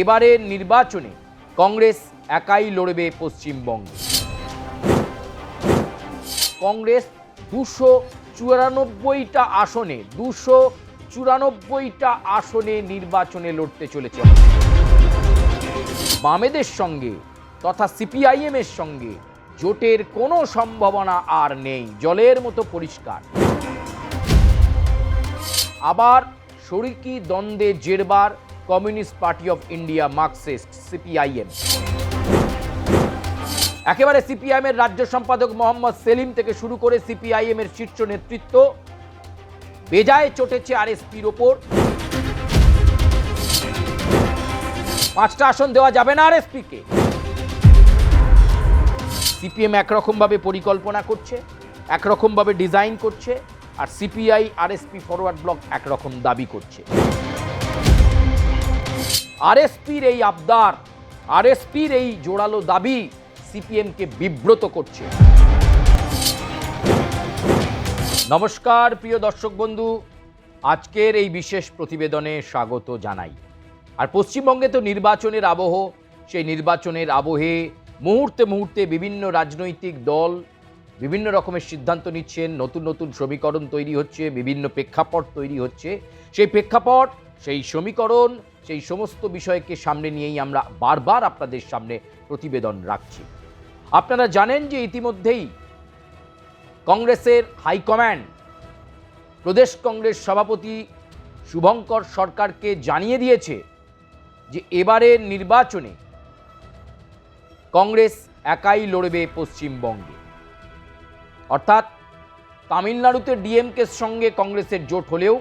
এবারের নির্বাচনে কংগ্রেস একাই লড়বে পশ্চিমবঙ্গে। কংগ্রেস 294টা আসনে নির্বাচনে লড়তে চলেছে। বামেদের সঙ্গে তথা সিপিআইএমের সঙ্গে জোটের কোনো সম্ভাবনা আর নেই, জলের মতো পরিষ্কার। আবার শরিকি দ্বন্দ্বে জেরবার communist party of India marxist CPIM. একেবারে সিপিআইএম এর রাজ্য সম্পাদক মোহাম্মদ সেলিম থেকে শুরু করে সিপিআইএম এর শীর্ষ নেতৃত্ব বেজায় চটেছে আরএসপির ওপর। 5টা আসন দেওয়া যাবে না আরএসপি কে। সিপিএম একরকম ভাবে পরিকল্পনা করছে, একরকম ভাবে ডিজাইন করছে, আর সিপিআই আরএসপি ফরওয়ার্ড ব্লক একরকম দাবি করছে। আরএসপির এই আবদার, আরএসপির এই জোরালো দাবি সিপিএম কে বিব্রত করছে। নমস্কার প্রিয় দর্শক বন্ধু, আজকের এই বিশেষ প্রতিবেদনে স্বাগত জানাই। আর পশ্চিমবঙ্গে তো নির্বাচনের আবহ, সেই নির্বাচনের আবহে মুহূর্তে মুহূর্তে বিভিন্ন রাজনৈতিক দল বিভিন্ন রকমের সিদ্ধান্ত নিচ্ছেন, নতুন নতুন সমীকরণ তৈরি হচ্ছে, বিভিন্ন প্রেক্ষাপট তৈরি হচ্ছে। সেই প্রেক্ষাপট, সেই সমীকরণ, সেই সমস্ত বিষয়কে সামনে নিয়েই আমরা বারবার আপনাদের সামনে প্রতিবেদন রাখছি। আপনারা জানেন যে ইতিমধ্যেই কংগ্রেসের হাইকমান্ড প্রদেশ কংগ্রেস সভাপতি শুভঙ্কর সরকারকে জানিয়ে দিয়েছে যে এবারের নির্বাচনে কংগ্রেস একাই লড়বে পশ্চিমবঙ্গে। অর্থাৎ তামিলনাড়ুতে ডিএমকের সঙ্গে কংগ্রেসের জোট হলেও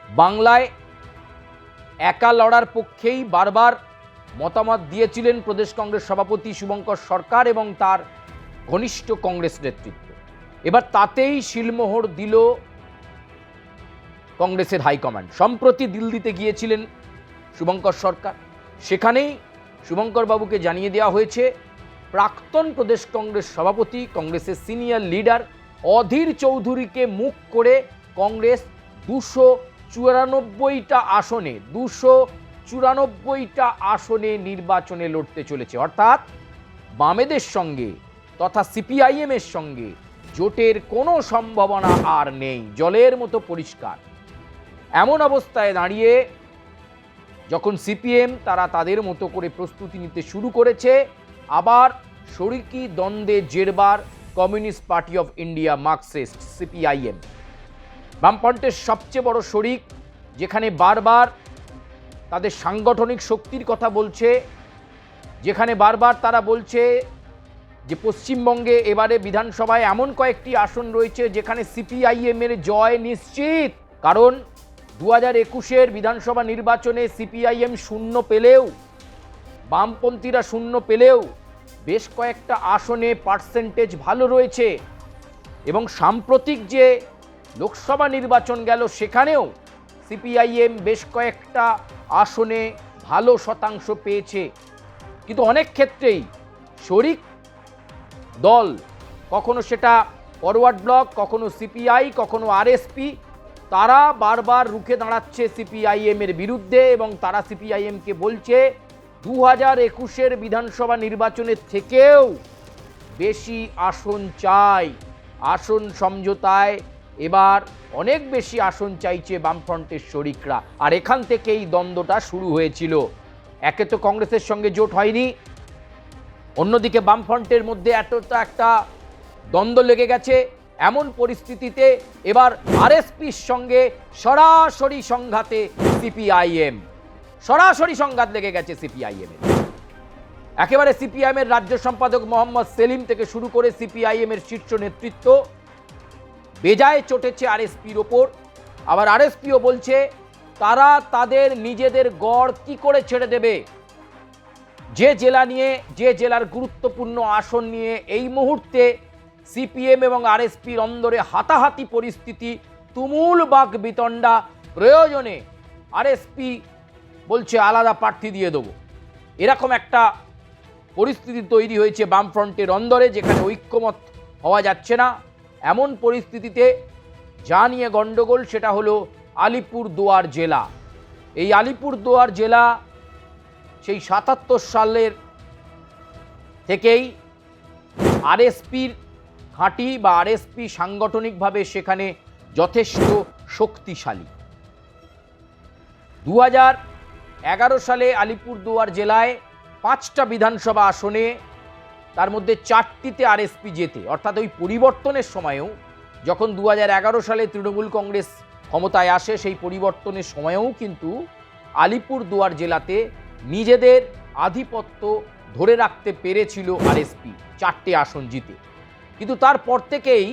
বাংলায় একা লড়ার পক্ষেই বারবার মতামত দিয়েছিলেন প্রদেশ কংগ্রেস সভাপতি শুভঙ্কর সরকার এবং তার ঘনিষ্ঠ কংগ্রেস নেতৃত্ব। এবার তাতেই শিলমোহর দিল কংগ্রেসের হাইকমান্ড। সম্প্রতি দিল্লিতে গিয়েছিলেন শুভঙ্কর সরকার, সেখানেই শুভঙ্কর বাবুকে জানিয়ে দেওয়া হয়েছে প্রাক্তন প্রদেশ কংগ্রেস সভাপতি, কংগ্রেসের সিনিয়র লিডার অধীর চৌধুরীকে মুখ করে কংগ্রেস 294টা আসনে নির্বাচনে লড়তে চলেছে। অর্থাৎ বামেদের সঙ্গে তথা সিপিআইএমের সঙ্গে জোটের কোনো সম্ভাবনা আর নেই, জলের মতো পরিষ্কার। এমন অবস্থায় দাঁড়িয়ে যখন সিপিএম তারা তাদের মতো করে প্রস্তুতি নিতে শুরু করেছে, আবার শরিকি দ্বন্দ্বে জেরবার communist party of India marxist CPIM, বামফ্রন্টের সবচেয়ে বড় শরিক, যেখানে বারবার তাদের সাংগঠনিক শক্তির কথা বলছে, যেখানে বারবার তারা বলছে যে পশ্চিমবঙ্গে এবারে বিধানসভায় এমন কয়েকটি আসন রয়েছে যেখানে সিপিআইএম এর জয় নিশ্চিত। কারণ 2021-এর বিধানসভা নির্বাচনে সিপিআইএম শূন্য পেলেও, বামপন্থীরা শূন্য পেলেও বেশ কয়েকটা আসনে পার্সেন্টেজ ভালো রয়েছে। এবং সাম্প্রতিক যে লোকসভা নির্বাচন গেল সেখানেও সিপিআইএম বেশ কয়েকটা আসনে ভালো শতাংশ পেয়েছে। কিন্তু অনেক ক্ষেত্রেই শরিক দল, কখনো সেটা ফরওয়ার্ড ব্লক, কখনো সিপিআই, কখনো আরএসপি, তারা বারবার রুখে দাঁড়াচ্ছে সিপিআইএম এর বিরুদ্ধে এবং তারা সিপিআইএমকে বলছে 2021-এর বিধানসভা নির্বাচনের থেকেও বেশি আসন চাই। আসন সমঝোতায় এবার অনেক বেশি আসন চাইছে বামফ্রন্টের শরিকরা। আর এখান থেকেই দ্বন্দ্বটা শুরু হয়েছিল। একে তো কংগ্রেসের সঙ্গে জোট হয়নি, অন্যদিকে বামফ্রন্টের মধ্যে এতটা একটা দ্বন্দ্ব লেগে গেছে। এমন পরিস্থিতিতে এবার আরএসপির সঙ্গে সরাসরি সংঘাতে সিপিআইএম, সরাসরি সংঘাত লেগে গেছে সিপিআইএম এর। একেবারে সিপিআইএম এর রাজ্য সম্পাদক মোহাম্মদ সেলিম থেকে শুরু করে সিপিআইএম এর শীর্ষ নেতৃত্ব বেজায় চটেছে আরএসপির ওপর। আবার আরএসপিও বলছে তারা তাদের নিজেদের গড় কি করে ছেড়ে দেবে। যে জেলার গুরুত্বপূর্ণ আসন নিয়ে এই মুহূর্তে সিপিএম এবং আরএসপির অন্দরে হাতাহাতি পরিস্থিতি, তুমুল বাকবিতণ্ডা, প্রয়োজনে আরএসপি বলছে আলাদা প্রার্থী দিয়ে দেবো, এরকম একটা পরিস্থিতি তৈরি হয়েছে বামফ্রন্টের অন্দরে, যেখানে ঐক্যমত হওয়া যাচ্ছে না। এমন পরিস্থিতিতে যা নিয়ে গণ্ডগোল সেটা হলো আলিপুরদুয়ার জেলা। এই আলিপুরদুয়ার জেলা সেই ৭৭ সালের থেকেই আরএসপির ঘাঁটি বা আরএসপি সাংগঠনিকভাবে সেখানে যথেষ্ট শক্তিশালী। 2011 সালে আলিপুরদুয়ার জেলায় 5টা বিধানসভা আসনে, তার মধ্যে 4টিতে আরএসপি জেতে। অর্থাৎ ওই পরিবর্তনের সময়ও, যখন 2011 সালে তৃণমূল কংগ্রেস ক্ষমতায় আসে, সেই পরিবর্তনের সময়েও কিন্তু আলিপুরদুয়ার জেলাতে নিজেদের আধিপত্য ধরে রাখতে পেরেছিল আরএসপি 4টে আসন জিতে। কিন্তু তারপর থেকেই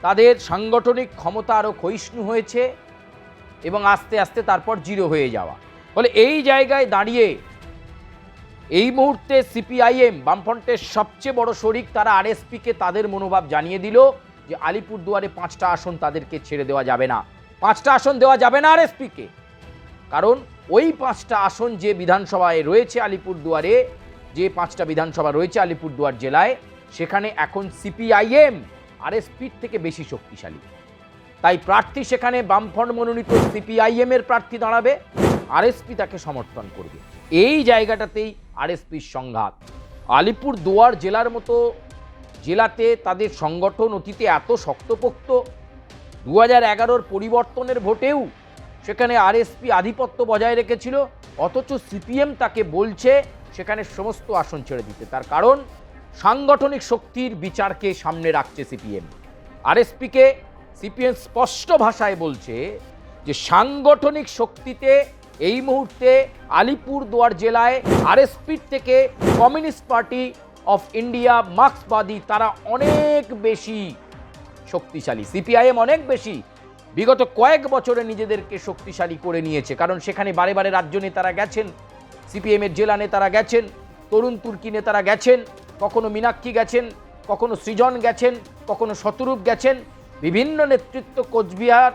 তাদের সাংগঠনিক ক্ষমতা আরও ক্ষয়িষ্ণু হয়েছে এবং আস্তে আস্তে তারপর জিরো হয়ে যাওয়া। ফলে এই জায়গায় দাঁড়িয়ে এই মুহূর্তে সিপিআইএম, বামফ্রন্টের সবচেয়ে বড় শরিক, তারা আরএসপিকে তাদের মনোভাব জানিয়ে দিল যে আলিপুরদুয়ারে 5টা আসন তাদেরকে ছেড়ে দেওয়া যাবে না, 5টা আসন দেওয়া যাবে না আরএসপিকে। কারণ ওই 5টা আসন যে বিধানসভায় রয়েছে আলিপুরদুয়ারে, যে 5টা বিধানসভা রয়েছে আলিপুরদুয়ার জেলায়, সেখানে এখন সিপিআইএম আরএসপির থেকে বেশি শক্তিশালী। তাই প্রার্থী সেখানে বামফ্রন্ট মনোনীত সিপিআইএম এর প্রার্থী দাঁড়াবে, আরএসপি তাকে সমর্থন করবে। এই জায়গাটাতেই আরএসপির সংঘাত। আলিপুরদুয়ার জেলার মতো জেলাতে তাদের সংগঠন অতীতে এত শক্তপোক্ত, 2011 পরিবর্তনের ভোটেও সেখানে আরএসপি আধিপত্য বজায় রেখেছিল, অথচ সিপিএম তাকে বলছে সেখানে সমস্ত আসন ছেড়ে দিতে। তার কারণ সাংগঠনিক শক্তির বিচারকে সামনে রাখছে সিপিএম। আরএসপিকে সিপিএম স্পষ্ট ভাষায় বলছে যে সাংগঠনিক শক্তিতে এই মুহূর্তে আলিপুরদুয়ার জেলায় আরএসপির থেকে কমিউনিস্ট পার্টি অফ ইন্ডিয়া, মার্ক্সবাদী, তারা অনেক বেশি শক্তিশালী। সিপিআইএম অনেক বেশি, বিগত কয়েক বছরে নিজেদেরকে শক্তিশালী করে নিয়েছে। কারণ সেখানে বারে বারে রাজ্য নেতারা গেছেন, সিপিএমের জেলা নেতারা গেছেন, তরুণ তুর্কি নেতারা গেছেন, কখনো মীনাক্ষী গেছেন, কখনো সৃজন গেছেন, কখনো শতরূপ গেছেন। বিভিন্ন নেতৃত্ব কোচবিহার,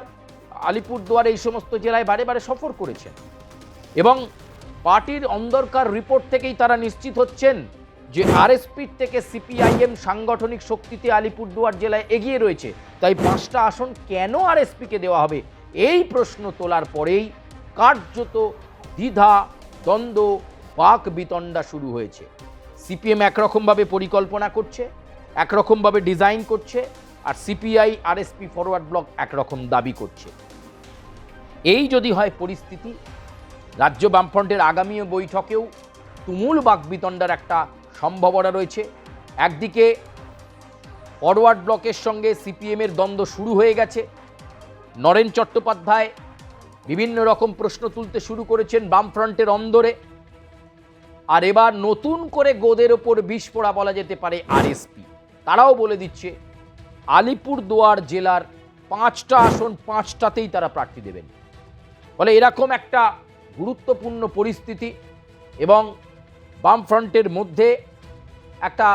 আলিপুরদুয়ার, এই সমস্ত জেলায় বারে বারে সফর করেছেন এবং পার্টির অন্দরকার রিপোর্ট থেকেই তারা নিশ্চিত হচ্ছেন যে আরএসপির থেকে সিপিআইএম সাংগঠনিক শক্তিতে আলিপুরদুয়ার জেলায় এগিয়ে রয়েছে। তাই 5টা আসন কেন আরএসপিকে দেওয়া হবে, এই প্রশ্ন তোলার পরেই কার্যত দ্বিধা, দ্বন্দ্ব, বাক বিতণ্ডা শুরু হয়েছে। সিপিএম একরকমভাবে পরিকল্পনা করছে, একরকমভাবে ডিজাইন করছে, আর সিপিআই আরএসপি ফরওয়ার্ড ব্লক একরকম দাবি করছে। এই যদি হয় পরিস্থিতি, রাজ্য বামফ্রন্টের আগামী বৈঠকেও তুমুল বাকবিতণ্ডার একটা সম্ভাবনা রয়েছে। একদিকে ফরওয়ার্ড ব্লকের সঙ্গে সিপিএমের দ্বন্দ্ব শুরু হয়ে গেছে, নরেন চট্টোপাধ্যায় বিভিন্ন রকম প্রশ্ন তুলতে শুরু করেছেন বামফ্রন্টের অন্দরে, আর এবার নতুন করে গোদের ওপর বিষ পোড়া বলা যেতে পারে আরএসপি। তারাও বলে দিচ্ছে আলিপুরদুয়ার জেলার 5টা আসন 5টাতেই তারা প্রার্থী দেবেন। ফলে এরকম একটা গুরুত্বপূর্ণ পরিস্থিতি এবং বামফ্রন্টের মধ্যে একটা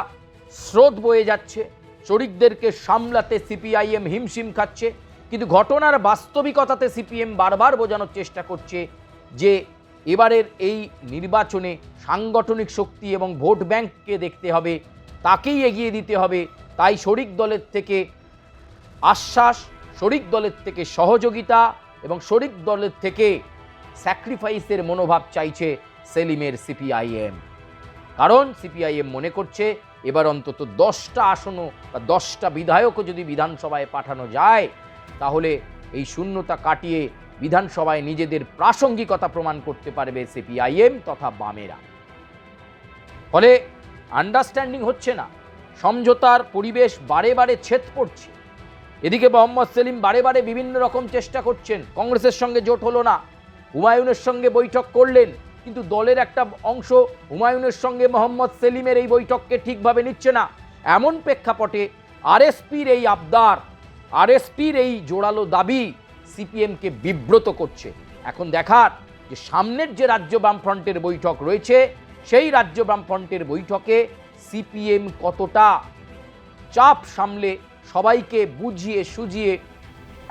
স্রোত বয়ে যাচ্ছে। শরিকদেরকে সামলাতে সিপিআইএম হিমশিম খাচ্ছে, কিন্তু ঘটনার বাস্তবিকতাতে সিপিএম বারবার বোঝানোর চেষ্টা করছে যে এবারের এই নির্বাচনে সাংগঠনিক শক্তি এবং ভোট ব্যাংককে দেখতে হবে, তাকেই এগিয়ে দিতে হবে। তাই শরিক দলের থেকে আশ্বাস, শরিক দলের থেকে সহযোগিতা এবং শরিক দলের থেকে স্যাক্রিফাইসের মনোভাব চাইছে সেলিমের সিপিআইএম। কারণ সিপিআইএম মনে করছে এবার অন্তত 10টা আসনও বা 10টা বিধায়কও যদি বিধানসভায় পাঠানো যায়, তাহলে এই শূন্যতা কাটিয়ে বিধানসভায় নিজেদের প্রাসঙ্গিকতা প্রমাণ করতে পারবে সিপিআইএম তথা বামেরা। ফলে আন্ডারস্ট্যান্ডিং হচ্ছে না, সমঝোতার পরিবেশ বারে বারে ছেদ পড়ছে। এদিকে মোহাম্মদ সেলিম বারে বারে বিভিন্ন রকম চেষ্টা করছেন, কংগ্রেসের সঙ্গে জোট হলো না, হুমায়ুনের সঙ্গে বৈঠক করলেন, কিন্তু দলের একটা অংশ হুমায়ুনের সঙ্গে মোহাম্মদ সেলিমের এই বৈঠককে ঠিকভাবে নিচ্ছে না। এমন প্রেক্ষাপটে আরএসপির এই আবদার, আরএসপির এই জোরালো দাবি সিপিএমকে বিব্রত করছে। এখন দেখার যে সামনের যে রাজ্য বামফ্রন্টের বৈঠক রয়েছে, সেই রাজ্য বামফ্রন্টের বৈঠকে সিপিএম কতটা চাপ সামলে সবাইকে বুঝিয়ে সুঝিয়ে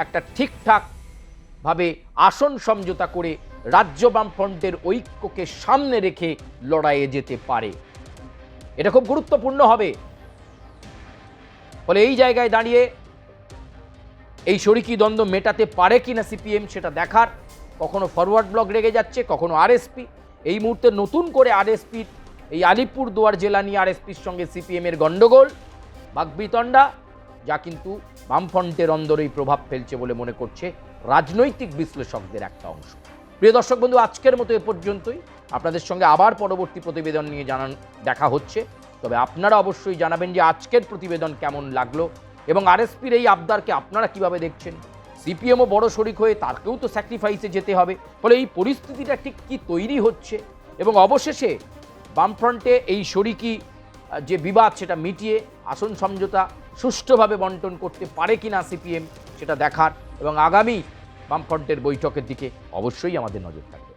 একটা ঠিকঠাকভাবে আসন সমঝোতা করে রাজ্য বামফ্রন্টের ঐক্যকে সামনে রেখে লড়াইয়ে যেতে পারে, এটা খুব গুরুত্বপূর্ণ হবে। ফলে এই জায়গায় দাঁড়িয়ে এই শরিকি দ্বন্দ্ব মেটাতে পারে কিনা সিপিএম, সেটা দেখার। কখনো ফরওয়ার্ড ব্লক রেগে যাচ্ছে, কখনো আরএসপি, এই মুহূর্তে নতুন করে আরএসপির এই আলিপুরদুয়ার জেলা নিয়ে আরএসপির সঙ্গে সিপিএমের গণ্ডগোল, বাকবিতণ্ডা, যা কিন্তু বামফ্রন্টের অন্দরেই প্রভাব ফেলছে বলে মনে করছে রাজনৈতিক বিশ্লেষকদের একটা অংশ। প্রিয় দর্শক বন্ধু, আজকের মতো এ পর্যন্তই। আপনাদের সঙ্গে আবার পরবর্তী প্রতিবেদন নিয়ে দেখা হচ্ছে। তবে আপনারা অবশ্যই জানাবেন যে আজকের প্রতিবেদন কেমন লাগলো এবং আরএসপির এই আবদারকে আপনারা কিভাবে দেখছেন। সিপিএমও বড় শরিক হয়ে তাকেও তো স্যাক্রিফাইসে যেতে হবে, ফলে এই পরিস্থিতিটা ঠিক কী তৈরি হচ্ছে এবং অবশেষে বামফ্রন্টে এই শরিকি যে বিবাদ সেটা মিটিয়ে আসন সমঝোতা সুষ্ঠুভাবে বন্টন করতে পারে কিনা সিপিএম, সেটা দেখার এবং আগামী বামফ্রন্টের বৈঠকের দিকে অবশ্যই আমাদের নজর থাকবে।